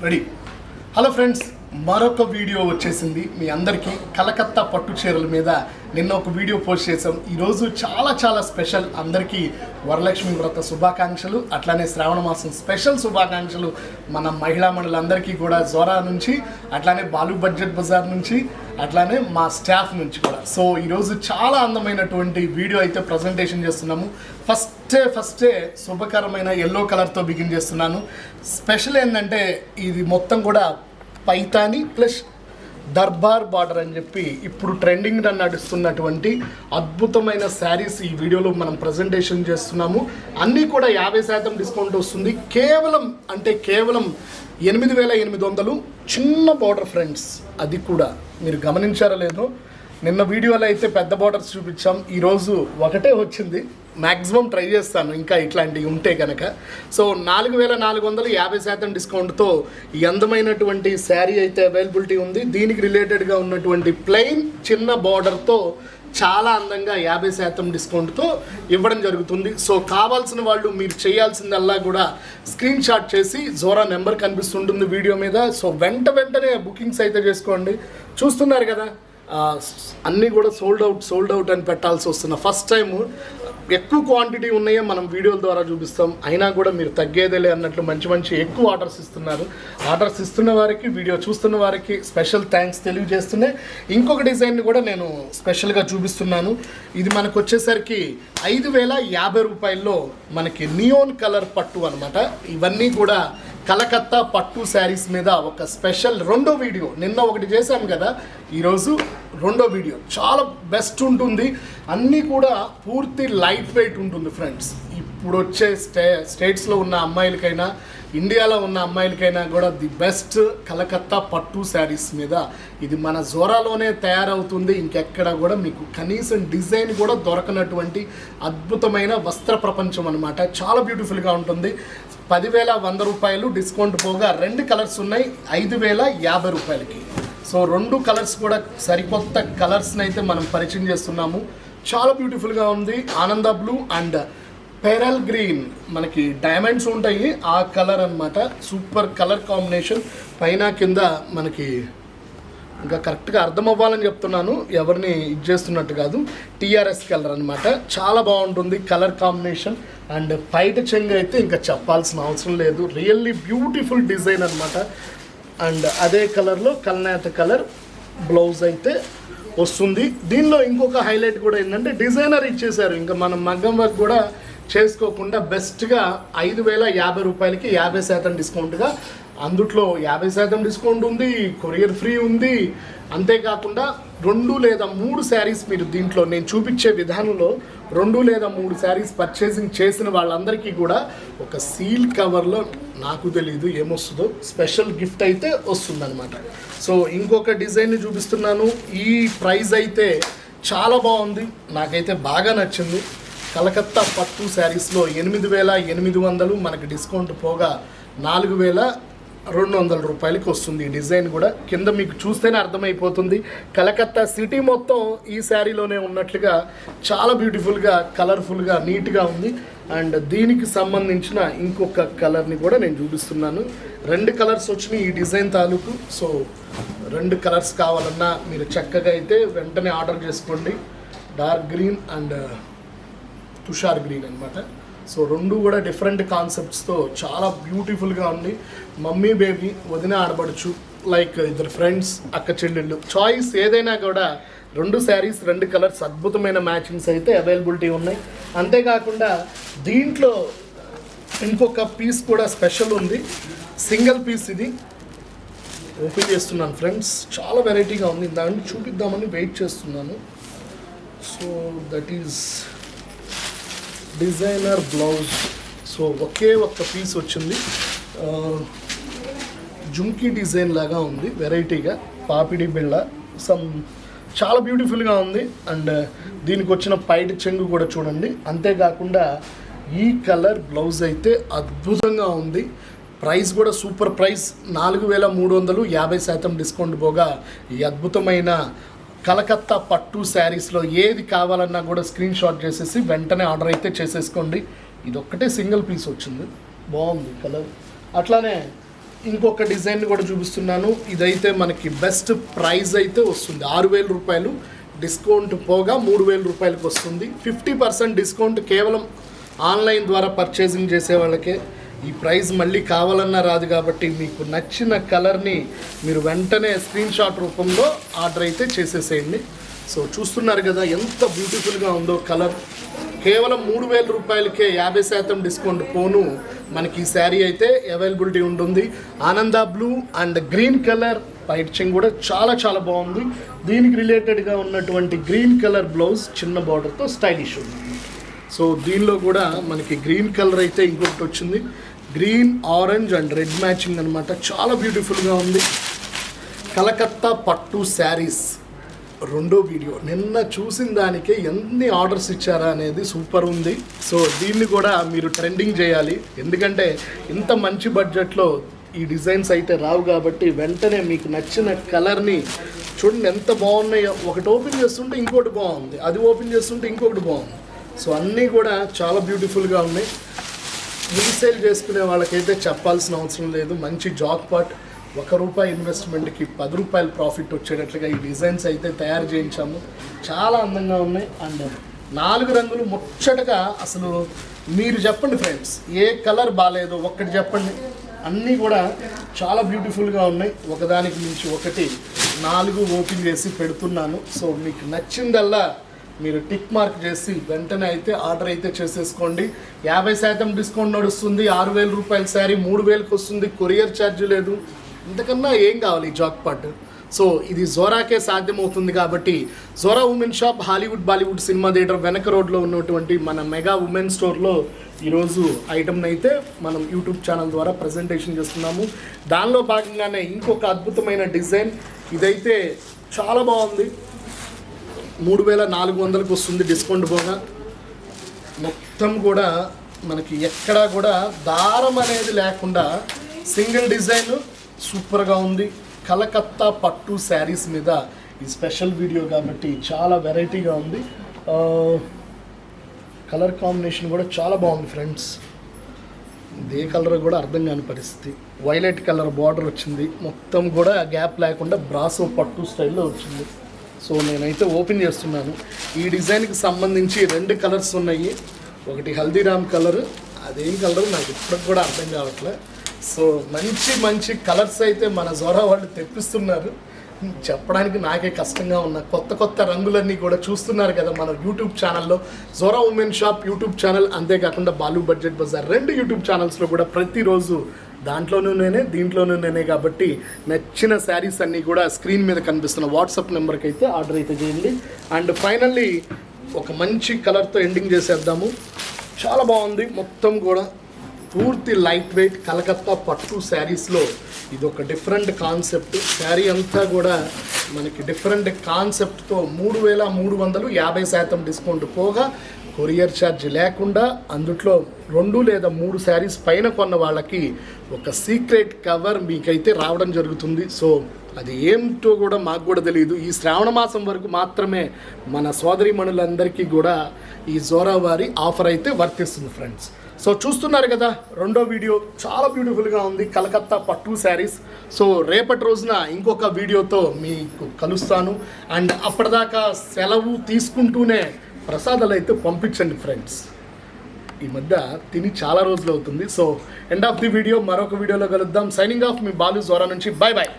Ready. Hello friends, మరొక video వచ్చేసింది మీ అందరికీ. కలకత్తా పట్టు చీరల మీద నిన్న ఒక వీడియో పోస్ట్ చేసాం. ఈరోజు చాలా స్పెషల్. అందరికీ వరలక్ష్మి వ్రత శుభాకాంక్షలు, అట్లానే శ్రావణ మాసం స్పెషల్ శుభాకాంక్షలు మన మహిళా మండలందరికీ కూడా. జోరా నుంచి, అట్లానే బాలు బడ్జెట్ బజార్ నుంచి, అట్లానే మా స్టాఫ్ నుంచి కూడా. సో ఈరోజు చాలా అందమైనటువంటి వీడియో అయితే ప్రజెంటేషన్ చేస్తున్నాము. ఫస్టే శుభకరమైన ఎల్లో కలర్తో బిగిన్ చేస్తున్నాను. స్పెషల్ ఏంటంటే ఇది మొత్తం కూడా పైతాని ప్లస్ దర్బార్ బార్డర్ అని చెప్పి ఇప్పుడు ట్రెండింగ్ నడుస్తున్నటువంటి అద్భుతమైన శారీస్ ఈ వీడియోలో మనం ప్రజెంటేషన్ చేస్తున్నాము. అన్నీ కూడా 50% డిస్కౌంట్ వస్తుంది. కేవలం 8,800 చిన్న బార్డర్ ఫ్రెండ్స్. అది కూడా మీరు గమనించారో లేదో, నిన్న వీడియోలో అయితే పెద్ద బార్డర్స్ చూపించాం, ఈరోజు ఒకటే వచ్చింది. మ్యాక్సిమం ట్రై చేస్తాను ఇంకా ఇట్లాంటివి ఉంటే కనుక. సో 4,450% డిస్కౌంట్తో ఈ అందమైనటువంటి శారీ అయితే అవైలబిలిటీ ఉంది. దీనికి రిలేటెడ్గా ఉన్నటువంటి ప్లెయిన్ చిన్న బార్డర్తో చాలా అందంగా 50% డిస్కౌంట్తో ఇవ్వడం జరుగుతుంది. సో కావాల్సిన వాళ్ళు మీరు చేయాల్సిందల్లా కూడా స్క్రీన్ షాట్ చేసి జోరా నెంబర్ కనిపిస్తుంటుంది వీడియో మీద. సో వెంటనే బుకింగ్స్ అయితే చేసుకోండి. చూస్తున్నారు కదా, అన్నీ కూడా సోల్డ్ అవుట్ అని పెట్టాల్సి వస్తున్న ఫస్ట్ టైం. ఎక్కువ క్వాంటిటీ ఉన్నాయో మనం వీడియోల ద్వారా చూపిస్తాం, అయినా కూడా మీరు తగ్గేదేలే అన్నట్లు మంచి ఎక్కువ ఆర్డర్స్ ఇస్తున్నారు. ఆర్డర్స్ ఇస్తున్న వారికి, వీడియో చూస్తున్న వారికి స్పెషల్ థ్యాంక్స్ తెలియజేస్తున్నాయి. ఇంకొక డిజైన్ కూడా నేను స్పెషల్గా చూపిస్తున్నాను. ఇది మనకు వచ్చేసరికి 5,050 రూపాయల్లో మనకి నియోన్ కలర్ పట్టు అనమాట. ఇవన్నీ కూడా కలకత్తా పట్టు శారీస్ మీద ఒక స్పెషల్ రెండో వీడియో. నిన్న ఒకటి చేశాం కదా, ఈరోజు రెండో వీడియో. చాలా బెస్ట్ ఉంటుంది. అన్నీ కూడా పూర్తి లైట్ వెయిట్ ఉంటుంది ఫ్రెండ్స్. ఇప్పుడు వచ్చే స్టేట్స్లో ఉన్న అమ్మాయిలకైనా, ఇండియాలో ఉన్న అమ్మాయిలకైనా కూడా ది బెస్ట్ కలకత్తా పట్టు శారీస్ మీద. ఇది మన జోరాలోనే తయారవుతుంది. ఇంకెక్కడ కూడా మీకు కనీసం డిజైన్ కూడా దొరకనటువంటి అద్భుతమైన వస్త్ర ప్రపంచం అనమాట. చాలా బ్యూటిఫుల్గా ఉంటుంది. 10,100 రూపాయలు డిస్కౌంట్ పోగా 2 కలర్స్ ఉన్నాయి 5,050 రూపాయలకి. సో 2 కలర్స్ కూడా సరికొత్త కలర్స్ని అయితే మనం పరిచయం చేస్తున్నాము. చాలా బ్యూటిఫుల్గా ఉంది. ఆనంద బ్లూ అండ్ పెరల్ గ్రీన్, మనకి డైమండ్స్ ఉంటాయి ఆ కలర్ అనమాట. Super colour combination. పైన కింద మనకి ఇంకా కరెక్ట్గా అర్థం అవ్వాలని చెప్తున్నాను, ఎవరిని ఇది చేస్తున్నట్టు కాదు. టీఆర్ఎస్ కలర్ అనమాట. చాలా బాగుంటుంది కలర్ కాంబినేషన్. అండ్ పైట చెంగు అయితే ఇంకా చెప్పాల్సిన అవసరం లేదు. రియల్లీ బ్యూటిఫుల్ డిజైన్ అనమాట. అండ్ అదే కలర్లో కల్నేత కలర్ బ్లౌజ్ అయితే వస్తుంది. దీనిలో ఇంకొక హైలైట్ కూడా ఏంటంటే డిజైనర్ ఇచ్చేశారు. ఇంకా మనం మగ్గం వర్క్ కూడా చేసుకోకుండా బెస్ట్గా 5,050 రూపాయలకి 50% డిస్కౌంట్గా. అందుట్లో 50% డిస్కౌంట్ ఉంది, కొరియర్ ఫ్రీ ఉంది. అంతేకాకుండా 2 లేదా 3 శారీస్ మీరు దీంట్లో నేను చూపించే విధానంలో 2 లేదా 3 శారీస్ పర్చేసింగ్ చేసిన వాళ్ళందరికీ కూడా ఒక సీల్ కవర్లో, నాకు తెలీదు ఏమొస్తుందో, స్పెషల్ గిఫ్ట్ అయితే వస్తుందన్నమాట. సో ఇంకొక డిజైన్ని చూపిస్తున్నాను. ఈ ప్రైస్ అయితే చాలా బాగుంది, నాకైతే బాగా నచ్చింది. కలకత్తా పట్టు శారీస్లో 8,800 మనకి డిస్కౌంట్ పోగా 4,200 రూపాయలకి వస్తుంది. ఈ డిజైన్ కూడా కింద మీకు చూస్తేనే అర్థమైపోతుంది. కలకత్తా సిటీ మొత్తం ఈ శారీలోనే ఉన్నట్లుగా చాలా బ్యూటిఫుల్గా, కలర్ఫుల్గా, నీట్గా ఉంది. అండ్ దీనికి సంబంధించిన ఇంకొక కలర్ని కూడా నేను చూపిస్తున్నాను. 2 కలర్స్ వచ్చినాయి ఈ డిజైన్ తాలూకు. సో 2 కలర్స్ కావాలన్నా మీరు చక్కగా అయితే వెంటనే ఆర్డర్ చేసుకోండి. Dark green and Tushar green అనమాట. సో 2 కూడా డిఫరెంట్ కాన్సెప్ట్స్తో చాలా బ్యూటిఫుల్గా ఉంది. మమ్మీ బేబీ, వదిన ఆడబడచ్చు, లైక్ ఇద్దరు ఫ్రెండ్స్, అక్క చెల్లెళ్ళు, చాయిస్ ఏదైనా కూడా 2 శారీస్ 2 కలర్స్ అద్భుతమైన మ్యాచింగ్స్ అయితే అవైలబిలిటీ ఉన్నాయి. అంతేకాకుండా దీంట్లో ఇంకొక పీస్ కూడా స్పెషల్ ఉంది. సింగిల్ పీస్ ఇది ఓపెన్ చేస్తున్నాను ఫ్రెండ్స్. చాలా వెరైటీగా ఉంది. దాన్ని చూపిద్దామని వెయిట్ చేస్తున్నాను. So that is designer blouse. So ఒకే ఒక్క పీస్ వచ్చింది. జుంకీ డిజైన్ లాగా ఉంది, వెరైటీగా పాపిడి బిళ్ళ చాలా బ్యూటిఫుల్గా ఉంది. అండ్ దీనికి వచ్చిన పైట చెంగు కూడా చూడండి. అంతేకాకుండా ఈ కలర్ బ్లౌజ్ అయితే అద్భుతంగా ఉంది. ప్రైస్ కూడా సూపర్ ప్రైస్, 4,300, 50% డిస్కౌంట్ పోగా ఈ అద్భుతమైన కలకత్తా పట్టు శారీస్లో ఏది కావాలన్నా కూడా స్క్రీన్ షాట్ చేసేసి వెంటనే ఆర్డర్ అయితే చేసేసుకోండి. ఇది ఒక్కటే సింగిల్ పీస్ వచ్చింది, బాగుంది కలర్. అట్లానే ఇంకొక డిజైన్ కూడా చూపిస్తున్నాను. ఇదైతే మనకి బెస్ట్ ప్రైస్ అయితే వస్తుంది, 6,000 రూపాయలు డిస్కౌంట్ పోగా 3,000 రూపాయలకి వస్తుంది. 50% డిస్కౌంట్ కేవలం ఆన్లైన్ ద్వారా పర్చేసింగ్ చేసే వాళ్ళకే. ఈ ప్రైస్ మళ్ళీ కావాలన్నా రాదు కాబట్టి మీకు నచ్చిన కలర్ని మీరు వెంటనే స్క్రీన్ షాట్ రూపంలో ఆర్డర్ అయితే చేసేసేయండి. సో చూస్తున్నారు కదా ఎంత బ్యూటిఫుల్గా ఉందో కలర్. కేవలం 3,000 రూపాయలకే 50% డిస్కౌంట్ పోను మనకి ఈ శారీ అయితే అవైలబిలిటీ ఉంటుంది. ఆనంద బ్లూ అండ్ గ్రీన్ కలర్ పైచింగ్ కూడా చాలా చాలా బాగుంది. దీనికి రిలేటెడ్గా ఉన్నటువంటి గ్రీన్ కలర్ బ్లౌజ్ చిన్న బార్డర్తో స్టైలిష్ ఉంది. సో దీనిలో కూడా మనకి గ్రీన్ కలర్ అయితే ఇంకొకటి వచ్చింది, green orange and red matching అనమాట. చాలా బ్యూటిఫుల్గా ఉంది. కలకత్తా పట్టు శారీస్ రెండో వీడియో. నిన్న చూసిన దానికే ఎన్ని ఆర్డర్స్ ఇచ్చారా అనేది సూపర్ ఉంది. సో దీన్ని కూడా మీరు ట్రెండింగ్ చేయాలి, ఎందుకంటే ఇంత మంచి బడ్జెట్లో ఈ డిజైన్స్ అయితే రావు కాబట్టి వెంటనే మీకు నచ్చిన కలర్ని చూడండి ఎంత బాగున్నాయో. ఒకటి ఓపెన్ చేస్తుంటే ఇంకోటి బాగుంది, అది ఓపెన్ చేస్తుంటే ఇంకొకటి బాగుంది. సో అన్నీ కూడా చాలా బ్యూటిఫుల్గా ఉన్నాయి. రీసేల్ చేసుకునే వాళ్ళకైతే చెప్పాల్సిన అవసరం లేదు. మంచి జాక్ పాట్, ₹1 ఇన్వెస్ట్మెంట్కి ₹10 ప్రాఫిట్ వచ్చేటట్లుగా ఈ డిజైన్స్ అయితే తయారు చేయించాము. చాలా అందంగా ఉన్నాయి. అండ్ 4 రంగులు ముచ్చటగా. అసలు మీరు చెప్పండి ఫ్రెండ్స్, ఏ కలర్ బాగాలేదో ఒక్కటి చెప్పండి. అన్నీ కూడా చాలా బ్యూటిఫుల్గా ఉన్నాయి. ఒకదానికి మించి ఒకటి 4 ఓపెన్ చేసి పెడుతున్నాను. సో మీకు నచ్చిందల్లా మీరు టిక్ మార్క్ చేసి వెంటనే అయితే ఆర్డర్ అయితే చేసేసుకోండి. 50% డిస్కౌంట్ నడుస్తుంది. 6,000 రూపాయల శారీ 3,000కి వస్తుంది. కొరియర్ ఛార్జ్ లేదు. ఇంతకన్నా ఏం కావాలి ఈ జాక్ పాట్. సో ఇది జోరాకే సాధ్యమవుతుంది కాబట్టి Zora women shop Hollywood Bollywood cinema theatre వెనక రోడ్లో ఉన్నటువంటి మన మెగా ఉమెన్ స్టోర్లో ఈరోజు ఐటమ్ని అయితే మనం యూట్యూబ్ ఛానల్ ద్వారా ప్రజెంటేషన్ చేస్తున్నాము. దానిలో భాగంగానే ఇంకొక అద్భుతమైన డిజైన్. ఇదైతే చాలా బాగుంది. 3,400కి వస్తుంది డిస్కౌంట్ పోగా. మొత్తం కూడా మనకి ఎక్కడా కూడా దారం అనేది లేకుండా సింగిల్ డిజైన్ సూపర్గా ఉంది. కలకత్తా పట్టు శారీస్ మీద ఈ స్పెషల్ వీడియో కాబట్టి చాలా వెరైటీగా ఉంది. కలర్ కాంబినేషన్ కూడా చాలా బాగుంది ఫ్రెండ్స్. ఏ కలర్ కూడా అర్థం కాని పరిస్థితి. వైలెట్ కలర్ బార్డర్ వచ్చింది. మొత్తం కూడా గ్యాప్ లేకుండా బ్రాసో పట్టు స్టైల్లో వచ్చింది. సో నేనైతే ఓపెన్ చేస్తున్నాను. ఈ డిజైన్కి సంబంధించి 2 కలర్స్ ఉన్నాయి. ఒకటి హల్దీరామ్ కలర్, అదేం కలర్ నాకు ఇప్పటికి కూడా అర్థం కావట్లే. సో మంచి మంచి కలర్స్ అయితే మన జోరా వాళ్ళు తెప్పిస్తున్నారు. చెప్పడానికి నాకే కష్టంగా ఉన్న కొత్త రంగులన్నీ కూడా చూస్తున్నారు కదా మన యూట్యూబ్ ఛానల్లో. Zora women shop YouTube channel, అంతేకాకుండా బాలు బడ్జెట్ బజార్ 2 యూట్యూబ్ ఛానల్స్లో కూడా ప్రతిరోజు దాంట్లోనూ దీంట్లోనూ కాబట్టి నచ్చిన శారీస్ అన్నీ కూడా స్క్రీన్ మీద కనిపిస్తున్న వాట్సాప్ నెంబర్కి అయితే ఆర్డర్ అయితే చేయండి. అండ్ ఫైనల్లీ ఒక మంచి కలర్తో ఎండింగ్ చేసేద్దాము. చాలా బాగుంది. మొత్తం కూడా పూర్తి లైట్ వెయిట్ కలకత్తా పట్టు శారీస్లో ఇది ఒక డిఫరెంట్ కాన్సెప్ట్. శారీ అంతా కూడా మనకి డిఫరెంట్ కాన్సెప్ట్తో 3,300 50% డిస్కౌంట్ పోగా కొరియర్ ఛార్జ్ లేకుండా అందుట్లో 2 లేదా 3 శారీస్ పైన కొన్న వాళ్ళకి ఒక సీక్రెట్ కవర్ మీకైతే రావడం జరుగుతుంది. సో అది ఏంటో కూడా మాకు కూడా తెలియదు. ఈ శ్రావణ మాసం వరకు మాత్రమే మన సోదరీమణులందరికీ కూడా ఈ జోరా వారి ఆఫర్ అయితే వర్తిస్తుంది ఫ్రెండ్స్. సో చూస్తున్నారు కదా రెండో వీడియో, చాలా బ్యూటిఫుల్గా ఉంది కలకత్తా పట్టు శారీస్. సో రేపటి రోజున ఇంకొక వీడియోతో మీకు కలుస్తాను. అండ్ అప్పటిదాకా సెలవు తీసుకుంటూనే ప్రసాదాలు అయితే పంపించండి ఫ్రెండ్స్. ఈ మధ్య తిని చాలా రోజులు అవుతుంది. So end of the video, మరొక వీడియోలో కలుద్దాం. సైనింగ్ ఆఫ్ మీ బాలు జోరా నుంచి. Bye bye.